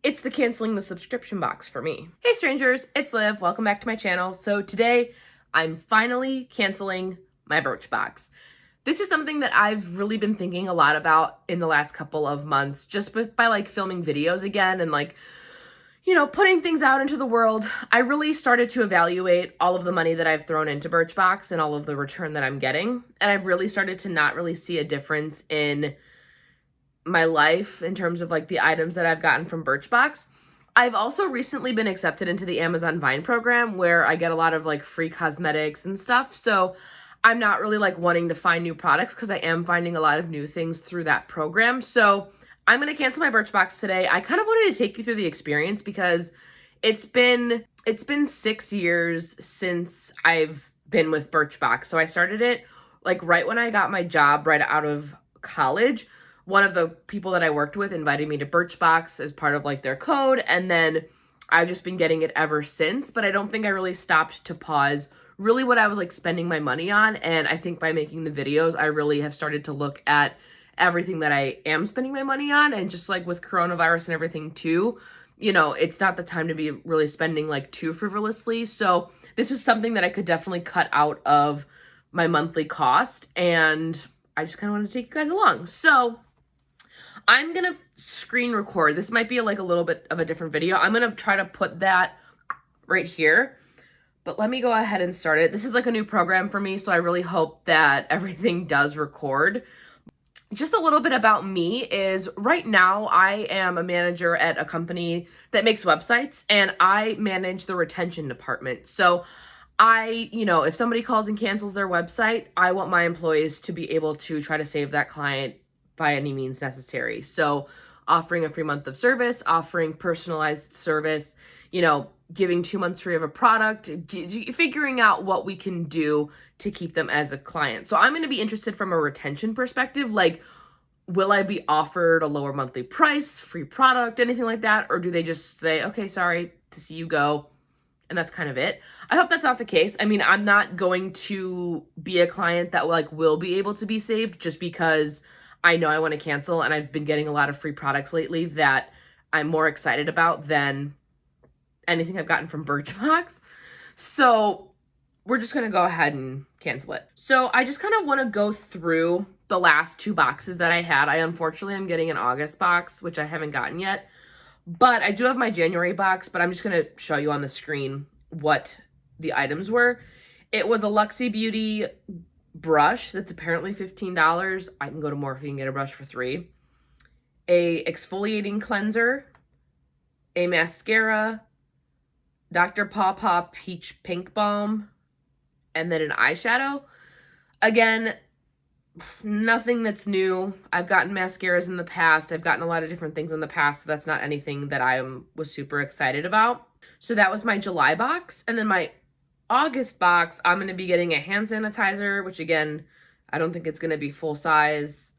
It's the canceling the subscription box for me. Hey strangers, it's Liv. Welcome back to my channel. So today I'm finally canceling my Birchbox. This is something that I've really been thinking a lot about in the last couple of months, just by like filming videos again and like, putting things out into the world. I really started to evaluate all of the money that I've thrown into Birchbox and all of the return that I'm getting. And I've really started to not really see a difference in my life in terms of like the items that I've gotten from Birchbox. I've also recently been accepted into the Amazon Vine program where I get a lot of like free cosmetics and stuff. So I'm not really like wanting to find new products because I am finding a lot of new things through that program. So I'm going to cancel my Birchbox today. I kind of wanted to take you through the experience because it's been 6 years since I've been with Birchbox. So I started it like right when I got my job right out of college. One of the people that I worked with invited me to Birchbox as part of like their code. And then I've just been getting it ever since, but I don't think I really stopped to pause really what I was like spending my money on. And I think by making the videos, I really have started to look at everything that I am spending my money on. And just like with coronavirus and everything too, it's not the time to be really spending like too frivolously. So this is something that I could definitely cut out of my monthly cost. And I just kind of want to take you guys along. So I'm going to screen record. This might be like a little bit of a different video. I'm going to try to put that right here. But let me go ahead and start it. This is like a new program for me, so I really hope that everything does record. Just a little bit about me is right now I am a manager at a company that makes websites and I manage the retention department. So if somebody calls and cancels their website, I want my employees to be able to try to save that client by any means necessary. So offering a free month of service, offering personalized service, giving 2 months free of a product, figuring out what we can do to keep them as a client. So I'm going to be interested from a retention perspective, like, will I be offered a lower monthly price, free product, anything like that? Or do they just say, okay, sorry to see you go, and that's kind of it? I hope that's not the case. I mean, I'm not going to be a client that will be able to be saved just because I know I want to cancel, and I've been getting a lot of free products lately that I'm more excited about than anything I've gotten from Birchbox. So we're just going to go ahead and cancel it. So I just kind of want to go through the last 2 boxes that I had. Unfortunately, I'm getting an August box, which I haven't gotten yet. But I do have my January box, but I'm just going to show you on the screen what the items were. It was a Luxie Beauty brush that's apparently $15. I can go to Morphe and get a brush for $3. A exfoliating cleanser, a mascara, Dr. Paw Paw Peach Pink Balm, and then an eyeshadow. Again, nothing that's new. I've gotten mascaras in the past. I've gotten a lot of different things in the past, so that's not anything that I was super excited about. So that was my July box. And then my August box, I'm going to be getting a hand sanitizer, which again, I don't think it's going to be full size.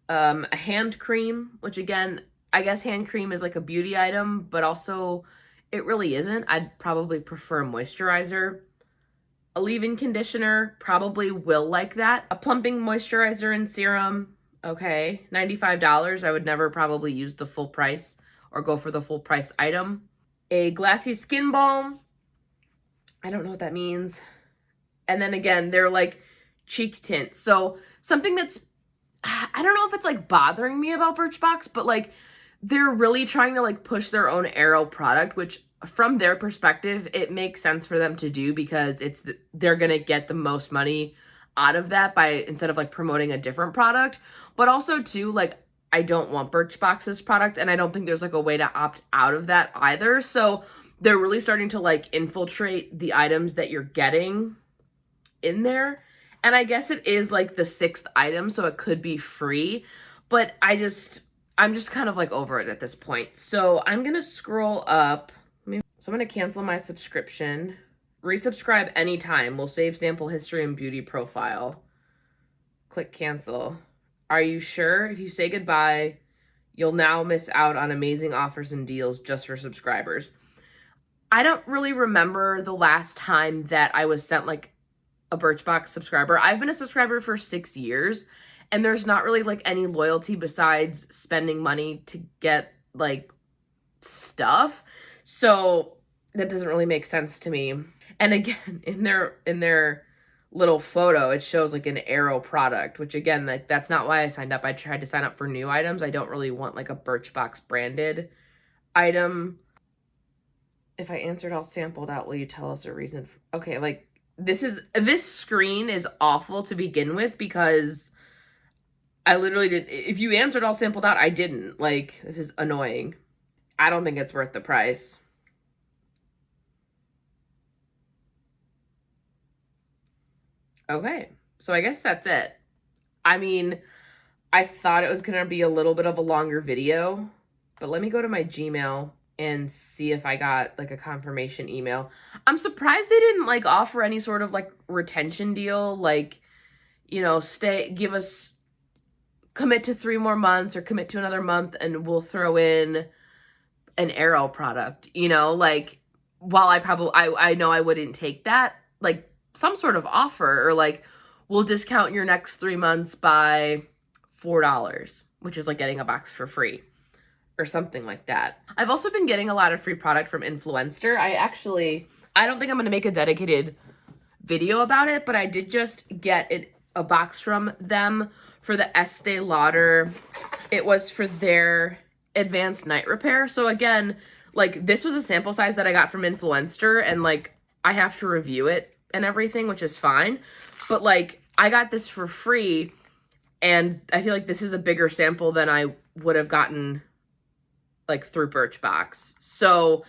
A hand cream, which again, I guess hand cream is like a beauty item, but also it really isn't. I'd probably prefer a moisturizer. A leave-in conditioner, probably will like that. A plumping moisturizer and serum, okay, $95. I would never probably use the full price or go for the full price item. A glassy skin balm, I don't know what that means. And then again, they're like cheek tint. So something that's, I don't know if it's like bothering me about Birchbox, but like they're really trying to like push their own Aero product, which from their perspective, it makes sense for them to do because they're going to get the most money out of that by instead of like promoting a different product. But also too, like I don't want Birchbox's product and I don't think there's like a way to opt out of that either. So they're really starting to like infiltrate the items that you're getting in there. And I guess it is like the 6th item, so it could be free, but I'm just kind of like over it at this point. So I'm going to scroll up. So I'm going to cancel my subscription. Resubscribe anytime. We'll save sample history and beauty profile. Click cancel. Are you sure? If you say goodbye, you'll now miss out on amazing offers and deals just for subscribers. I don't really remember the last time that I was sent like a Birchbox subscriber. I've been a subscriber for 6 years, and there's not really like any loyalty besides spending money to get like stuff. So that doesn't really make sense to me. And again, in their little photo, it shows like an Arrow product, which again, like that's not why I signed up. I tried to sign up for new items. I don't really want like a Birchbox branded item. If I answered all sampled out, will you tell us a reason? Okay, like this screen is awful to begin with because I literally did. If you answered all sampled out, I didn't. Like, this is annoying. I don't think it's worth the price. Okay, so I guess that's it. I mean, I thought it was going to be a little bit of a longer video, but let me go to my Gmail and see if I got like a confirmation email. I'm surprised they didn't like offer any sort of like retention deal, like, you know, commit to 3 more months or commit to another month and we'll throw in an Arrow product, you know, like while I know I wouldn't take that, like some sort of offer or like we'll discount your next 3 months by $4, which is like getting a box for free or something like that. I've also been getting a lot of free product from Influencer. I don't think I'm going to make a dedicated video about it, but I did just get a box from them for the Estee Lauder. It was for their advanced night repair. So again, like this was a sample size that I got from Influencer and like I have to review it and everything, which is fine. But like I got this for free and I feel like this is a bigger sample than I would have gotten like through Birchbox. So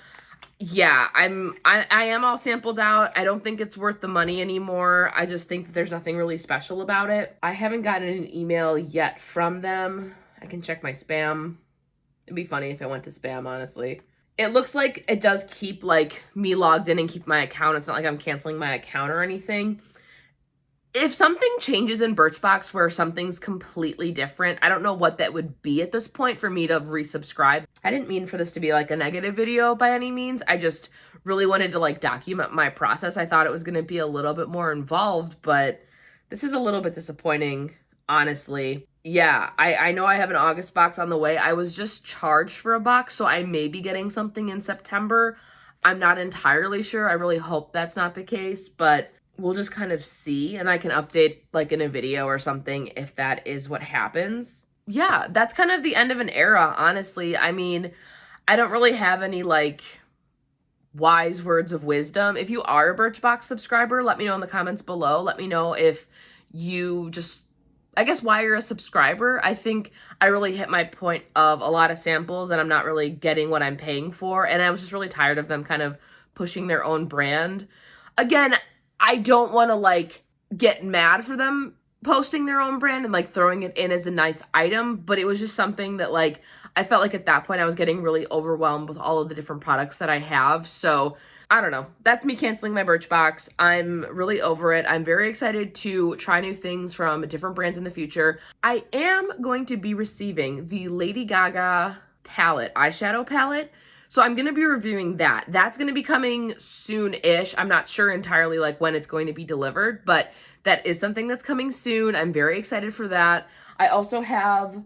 yeah, I am all sampled out. I don't think it's worth the money anymore. I just think that there's nothing really special about it. I haven't gotten an email yet from them. I can check my spam. It'd be funny if it went to spam, honestly. It looks like it does keep like me logged in and keep my account. It's not like I'm canceling my account or anything. If something changes in Birchbox where something's completely different, I don't know what that would be at this point for me to resubscribe. I didn't mean for this to be like a negative video by any means. I just really wanted to like document my process. I thought it was going to be a little bit more involved, but this is a little bit disappointing, honestly. Yeah, I know I have an August box on the way. I was just charged for a box, so I may be getting something in September. I'm not entirely sure. I really hope that's not the case, but we'll just kind of see, and I can update like in a video or something if that is what happens. Yeah, that's kind of the end of an era, honestly. I mean, I don't really have any like wise words of wisdom. If you are a Birchbox subscriber, let me know in the comments below. Let me know if you just, I guess, why you're a subscriber. I think I really hit my point of a lot of samples and I'm not really getting what I'm paying for. And I was just really tired of them kind of pushing their own brand. Again, I don't want to like get mad for them posting their own brand and like throwing it in as a nice item, but it was just something that like I felt like at that point I was getting really overwhelmed with all of the different products that I have. So I don't know. That's me canceling my Birchbox. I'm really over it. I'm very excited to try new things from different brands in the future. I am going to be receiving the Lady Gaga eyeshadow palette. So I'm going to be reviewing that. That's going to be coming soon-ish. I'm not sure entirely like when it's going to be delivered, but that is something that's coming soon. I'm very excited for that. I also have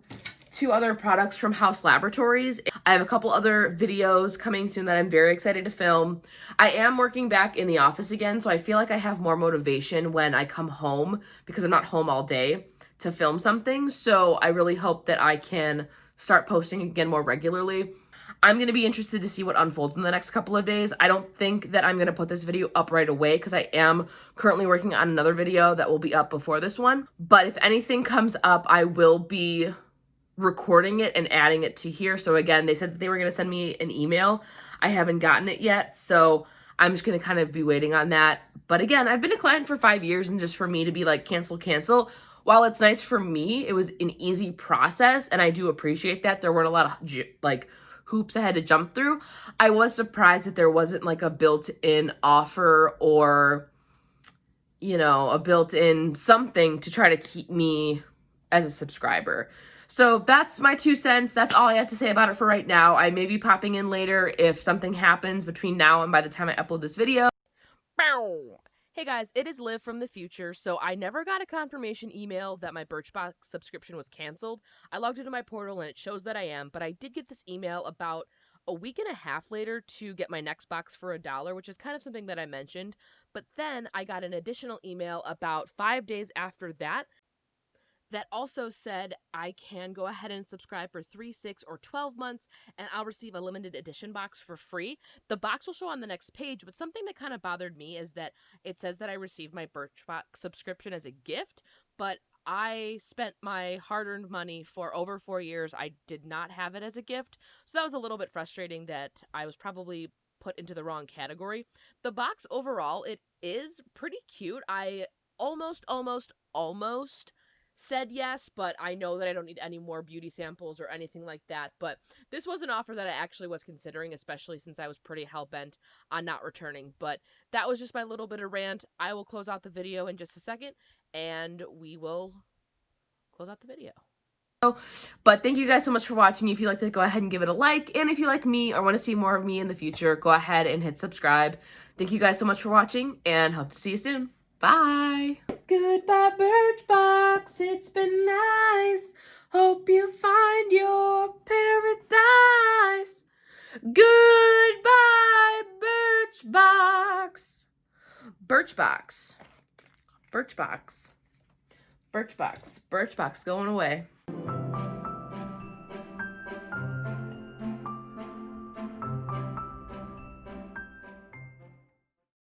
2 other products from House Laboratories. I have a couple other videos coming soon that I'm very excited to film. I am working back in the office again, so I feel like I have more motivation when I come home because I'm not home all day to film something. So I really hope that I can start posting again more regularly. I'm going to be interested to see what unfolds in the next couple of days. I don't think that I'm going to put this video up right away because I am currently working on another video that will be up before this one. But if anything comes up, I will be recording it and adding it to here. So again, they said that they were going to send me an email. I haven't gotten it yet. So I'm just going to kind of be waiting on that. But again, I've been a client for 5 years, and just for me to be like, cancel, while it's nice for me, it was an easy process. And I do appreciate that. There weren't a lot of like hoops I had to jump through. I was surprised that there wasn't like a built-in offer or, you know, a built-in something to try to keep me as a subscriber. So that's my 2 cents. That's all I have to say about it for right now. I may be popping in later if something happens between now and by the time I upload this video. Hey guys, it is Liv from the future. So I never got a confirmation email that my Birchbox subscription was canceled. I logged into my portal and it shows that I am, but I did get this email about a week and a half later to get my next box for $1, which is kind of something that I mentioned. But then I got an additional email about 5 days after that also said I can go ahead and subscribe for 3, 6, or 12 months, and I'll receive a limited edition box for free. The box will show on the next page, but something that kind of bothered me is that it says that I received my Birchbox subscription as a gift, but I spent my hard earned money for over 4 years. I did not have it as a gift. So that was a little bit frustrating that I was probably put into the wrong category. The box overall, it is pretty cute. I almost said yes, but I know that I don't need any more beauty samples or anything like that. But this was an offer that I actually was considering, especially since I was pretty hell-bent on not returning. But that was just my little bit of rant. I will close out the video in just a second, and we will close out the video. But thank you guys so much for watching. If you'd like to go ahead and give it a like, and if you like me or want to see more of me in the future, go ahead and hit subscribe. Thank you guys so much for watching, and hope to see you soon. Bye. Goodbye, Birchbox. It's been nice. Hope you find your paradise. Goodbye, Birchbox. Birchbox. Birchbox. Birchbox. Birchbox going away.